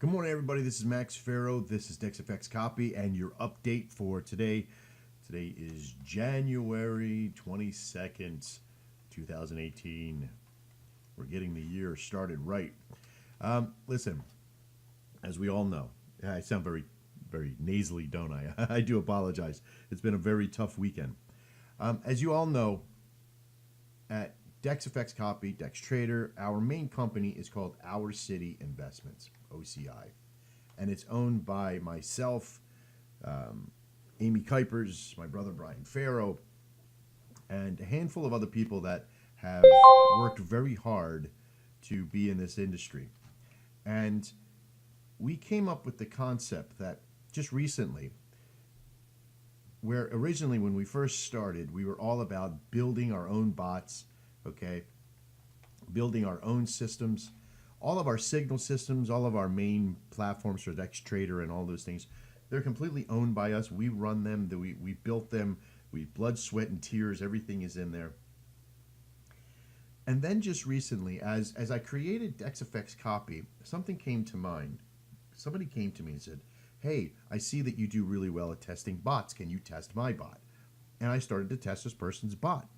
Good morning, everybody. This is Max Farrow. This is Dex Fx Copy, and your update for today. Today is January 22nd, 2018. We're getting the year started right. Listen, as we all know, I sound very nasally, don't I? I do apologize. It's been a very tough weekend. As you all know, at Dex Fx Copy, Dex Trader, our main company is called Our City Investments, OCI. And it's owned by myself, Amy Kuipers, my brother Brian Farrow, and a handful of other people that have worked very hard to be in this industry. And we came up with the concept that just recently, where originally when we first started, we were all about building our own bots, okay, building our own systems, all of our signal systems, all of our main platforms for Dex Trader and all those things, they're completely owned by us. We run them, we built them, we blood, sweat, and tears, everything is in there. And then just recently, as I created Dex Fx Copy, something came to mind. Somebody came to me and said, hey, I see that you do really well at testing bots. Can you test my bot? And I started to test this person's bot.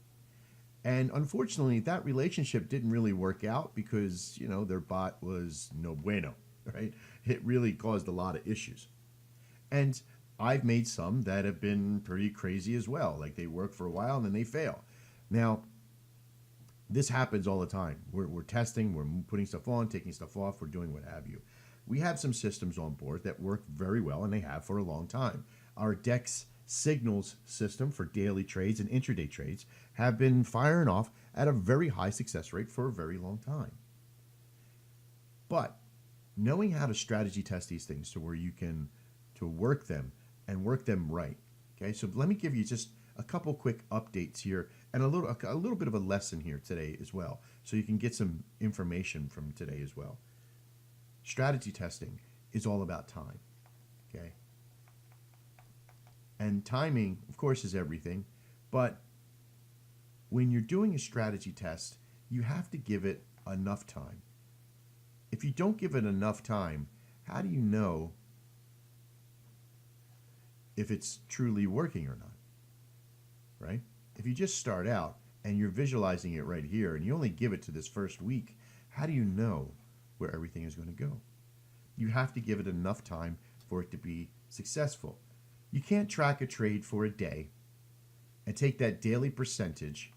And unfortunately, that relationship didn't really work out because, you know, their bot was no bueno, right? It really caused a lot of issues. And I've made some that have been pretty crazy as well. Like they work for a while and then they fail. Now, this happens all the time. We're testing, we're putting stuff on, taking stuff off, we're doing what have you. We have some systems on board that work very well, and they have for a long time. Our Dex Signals system for daily trades and intraday trades have been firing off at a very high success rate for a very long time. But knowing how to strategy test these things to where you can to work them and work them right. Okay, so let me give you just a couple quick updates here and a little bit of a lesson here today as well, so you can get some information from today as well. Strategy testing is all about time, okay? And timing, of course, is everything, but when you're doing a strategy test, you have to give it enough time. If you don't give it enough time, how do you know if it's truly working or not, right? If you just start out and you're visualizing it right here and you only give it to this first week, how do you know where everything is going to go? You have to give it enough time for it to be successful. You can't track a trade for a day and take that daily percentage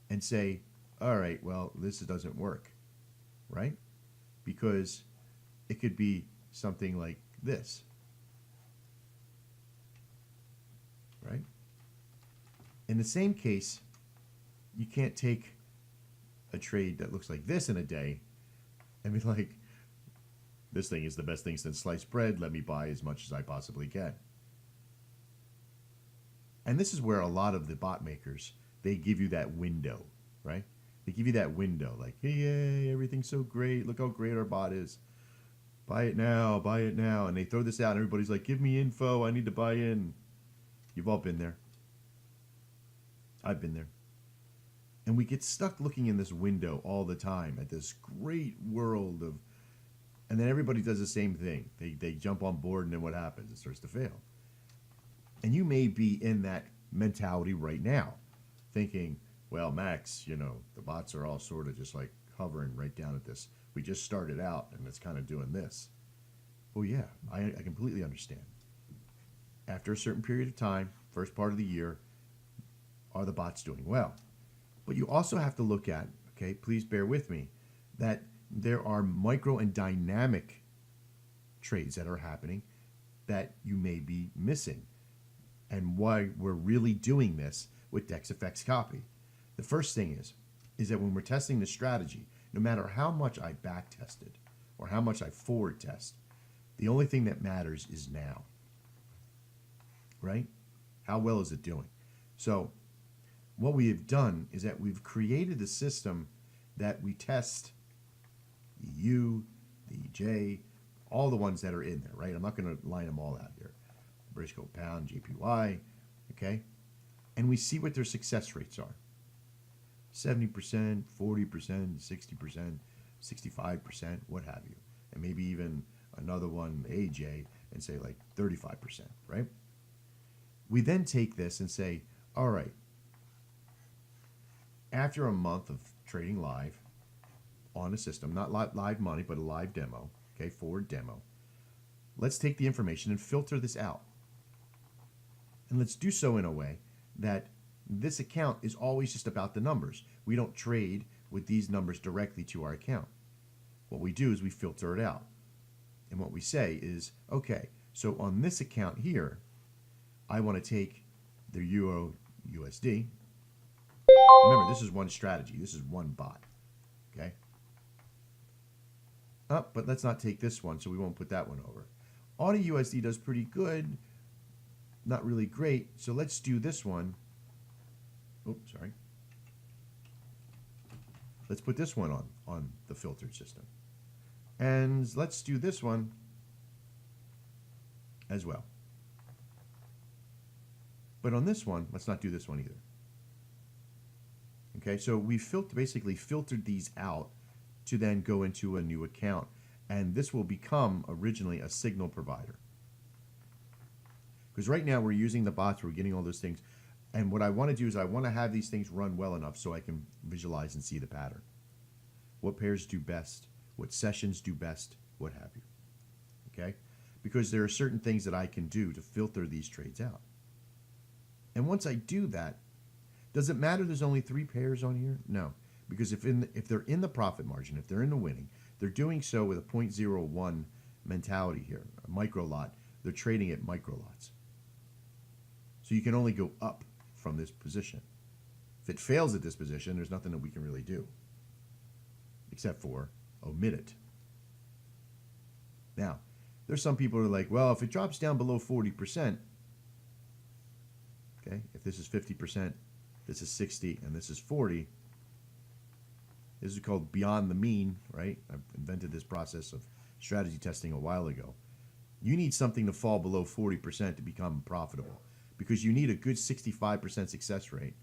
and say, all right, well, this doesn't work, right? Because it could be something like this, right? In the same case, you can't take a trade that looks like this in a day and be like, this thing is the best thing since sliced bread, let me buy as much as I possibly can. And this is where a lot of the bot makers, they give you that window, right? They give you that window like, hey, yay, everything's so great, look how great our bot is. Buy it now, buy it now. And they throw this out and everybody's like, give me info, I need to buy in. You've all been there. I've been there. And we get stuck looking in this window all the time at this great world of, and then everybody does the same thing. They jump on board and then what happens? It starts to fail. And you may be in that mentality right now, thinking, well, Max, you know, the bots are all sort of just like hovering right down at this. We just started out and it's kind of doing this. Well, yeah, I completely understand. After a certain period of time, first part of the year, are the bots doing well? But you also have to look at, okay, please bear with me, that there are micro and dynamic trades that are happening that you may be missing. And why we're really doing this with Dex Fx Copy. The first thing is that when we're testing the strategy, no matter how much I back tested or how much I forward test, the only thing that matters is now, right? How well is it doing? So what we have done is that we've created a system that we test the U, the J, all the ones that are in there, right? I'm not going to line them all out here. Briscoe Pound, JPY, okay? And we see what their success rates are. 70%, 40%, 60%. 65%, what have you. And maybe even another one, AJ, and say like 35%, right? We then take this and say, all right, after a month of trading live on a system, not live money, but a live demo, okay, forward demo, let's take the information and filter this out. And let's do so in a way that this account is always just about the numbers. We don't trade with these numbers directly to our account. What we do is we filter it out. And what we say is, okay, so on this account here, I want to take the Euro USD. Remember, this is one strategy. This is one bot. Okay? But let's not take this one, so we won't put that one over. Auto USD does pretty good. Not really great. So let's do this one. Oops, sorry. Let's put this one on the filtered system. And let's do this one as well. But on this one, let's not do this one either. Okay, so we basically filtered these out to then go into a new account. And this will become originally a signal provider. Because right now we're using the bots, we're getting all those things. And what I want to do is I want to have these things run well enough so I can visualize and see the pattern. What pairs do best, what sessions do best, what have you. Okay? Because there are certain things that I can do to filter these trades out. And once I do that, does it matter there's only 3 pairs on here? No. Because if they're in the profit margin, if they're in the winning, they're doing so with a 0.01 mentality here, a micro lot. They're trading at micro lots. So you can only go up from this position. If it fails at this position, there's nothing that we can really do except for omit it. Now, there's some people who are like, well, if it drops down below 40%, okay, if this is 50%, this is 60, and this is 40, this is called beyond the mean, right? I've invented this process of strategy testing a while ago. You need something to fall below 40% to become profitable because you need a good 65% success rate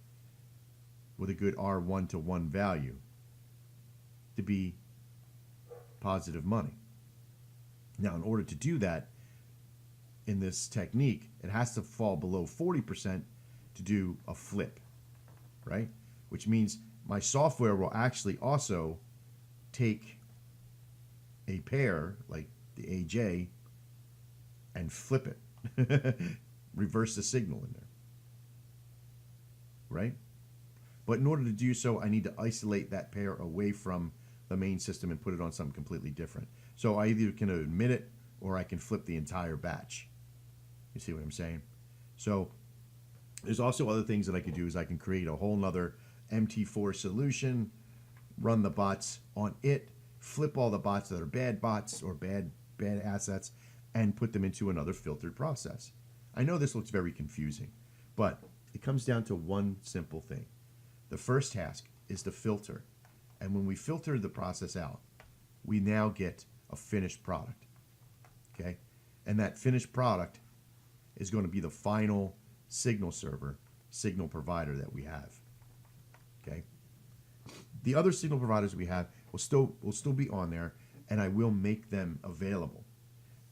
with a good R1 to 1 value to be positive money. Now, in order to do that in this technique, it has to fall below 40% to do a flip, right? Which means my software will actually also take a pair like the AJ and flip it, reverse the signal in there, right? But in order to do so, I need to isolate that pair away from the main system and put it on something completely different. So I either can omit it or I can flip the entire batch. You see what I'm saying? So there's also other things that I could do is I can create a whole nother MT4 solution, run the bots on it, flip all the bots that are bad bots or bad assets, and put them into another filtered process. I know this looks very confusing, but it comes down to one simple thing. The first task is to filter. And when we filter the process out, we now get a finished product. Okay? And that finished product is going to be the final signal server, signal provider that we have. Okay? The other signal providers we have will still be on there, and I will make them available.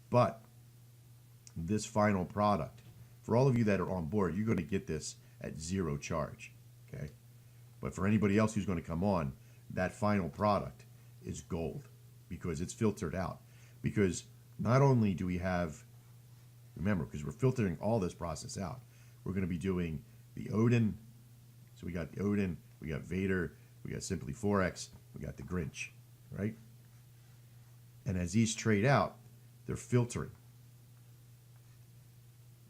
But this final product, for all of you that are on board, you're going to get this at 0 charge. Okay? But for anybody else who's going to come on, that final product is gold because it's filtered out. Because not only do we have, remember, because we're filtering all this process out, we're going to be doing the Odin. So we got the Odin, we got Vader, we got Simply Forex, we got the Grinch, right? And as these trade out, they're filtering.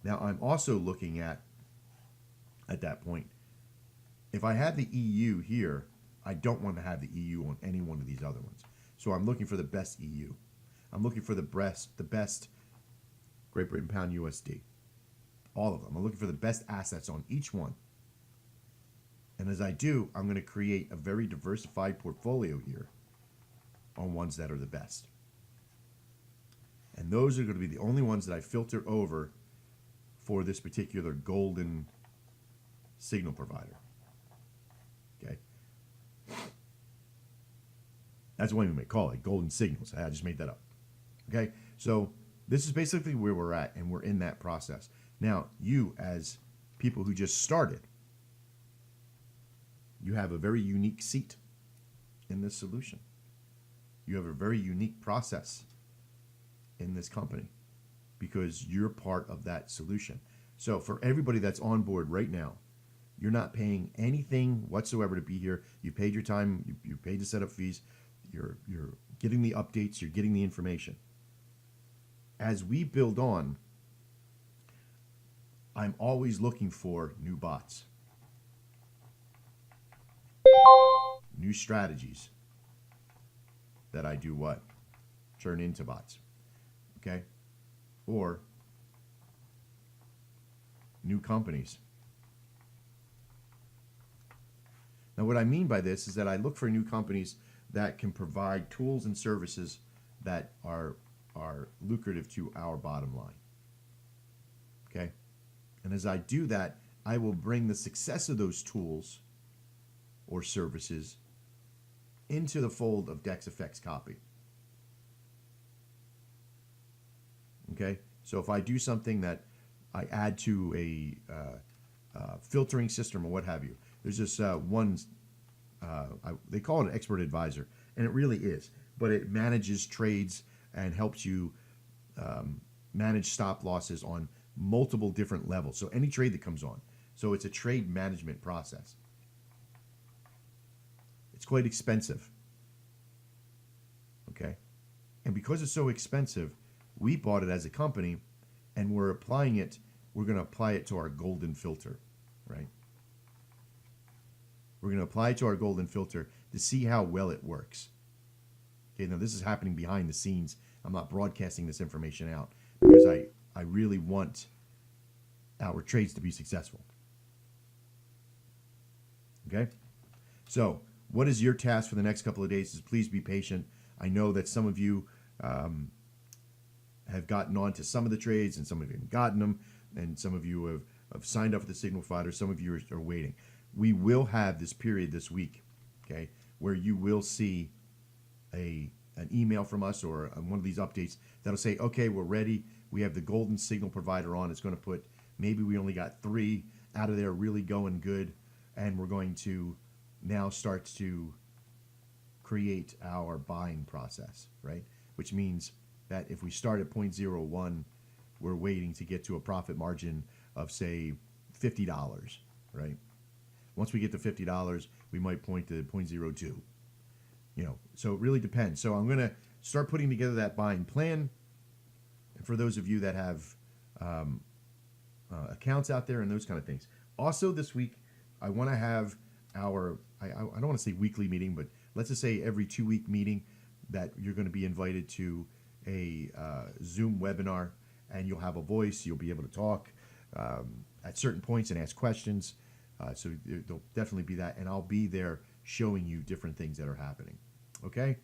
Now I'm also looking at that point, if I have the EU here, I don't want to have the EU on any one of these other ones. So I'm looking for the best EU. I'm looking for the best Great Britain Pound USD. All of them. I'm looking for the best assets on each one. And as I do, I'm going to create a very diversified portfolio here on ones that are the best. And those are going to be the only ones that I filter over for this particular golden signal provider. Okay. That's the way we may call it, golden signals. I just made that up. Okay, so this is basically where we're at, and we're in that process. Now, you as people who just started, you have a very unique seat in this solution. You have a very unique process in this company because you're part of that solution. So for everybody that's on board right now, you're not paying anything whatsoever to be here. You paid your time, you paid the setup fees, you're getting the updates, you're getting the information. As we build on, I'm always looking for new bots, new strategies that I do what? Turn into bots. Okay? Or new companies. Now, what I mean by this is that I look for new companies that can provide tools and services that are lucrative to our bottom line. Okay? And as I do that, I will bring the success of those tools or services into the fold of Dex Fx Copy. Okay? So if I do something that I add to a filtering system or what have you, there's this one, they call it an expert advisor, and it really is, but it manages trades and helps you manage stop losses on multiple different levels. So any trade that comes on. So it's a trade management process. It's quite expensive. Okay? And because it's so expensive, we bought it as a company, and we're going to apply it to our golden filter, right? We're going to apply it to our golden filter to see how well it works. Okay, now this is happening behind the scenes. I'm not broadcasting this information out because I really want our trades to be successful. Okay? So, what is your task for the next couple of days? Is please be patient. I know that some of you have gotten on to some of the trades, and some of you haven't gotten them, and some of you have signed up for the signal provider. Some of you are waiting. We will have this period this week, okay, where you will see an email from us or one of these updates that'll say, okay, we're ready. We have the golden signal provider on. It's going to put, maybe we only got 3 out of there really going good, and we're going to now start to create our buying process, right? Which means that if we start at 0.01, we're waiting to get to a profit margin of, say, $50, right? Once we get to $50, we might point to 0.02. You know, so it really depends. So I'm going to start putting together that buying plan. And for those of you that have accounts out there and those kind of things. Also this week, I want to have our, I don't want to say weekly meeting, but let's just say every 2-week meeting that you're going to be invited to a Zoom webinar, and you'll have a voice. You'll be able to talk at certain points and ask questions. So there'll definitely be that, and I'll be there showing you different things that are happening. Okay.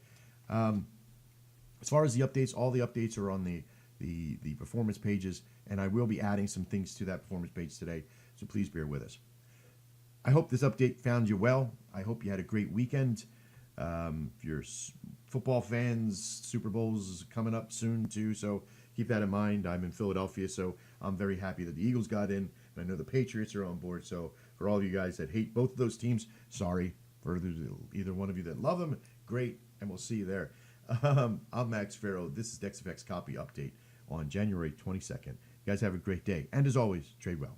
As far as the updates, all the updates are on the performance pages, and I will be adding some things to that performance page today. So please bear with us. I hope this update found you well. I hope you had a great weekend. If you're football fans, Super Bowl's coming up soon too, so keep that in mind. I'm in Philadelphia, so I'm very happy that the Eagles got in, and I know the Patriots are on board. So for all of you guys that hate both of those teams, sorry. For either one of you that love them, great, and we'll see you there. I'm Max Farrow. This is Dex Fx Copy Update on January 22nd. You guys have a great day, and as always, trade well.